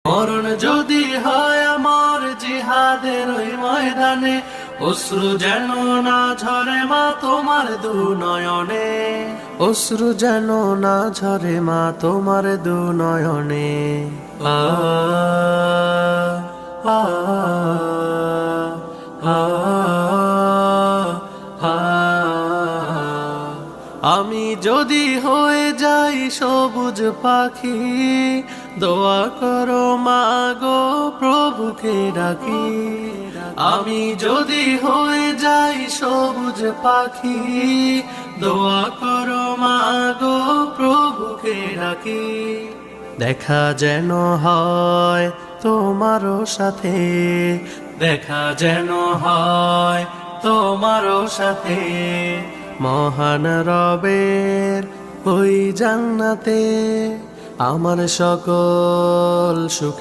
মরণ যদি হয় আমার জিহাদের ওই ময়দানে, অশ্রু যেন না ঝরে মা তোমার দুনয়নে, অশ্রু যেন না ঝরে মা তোমার দুনয়নে। আ আ আ আ আমি যদি হয়ে যাই সবুজ পাখি, দোয়া করো মা গো প্রভুকে ডাকি। আমি যদি হয়ে যাই সবুজ পাখি, দোয়া করো মা গো প্রভুকে ডাকি। দেখা যেন হয় তোমারও সাথে, দেখা যেন হয় তোমারও সাথে, মহান রবের ওই জান্নাতে আমার সকল সুখ।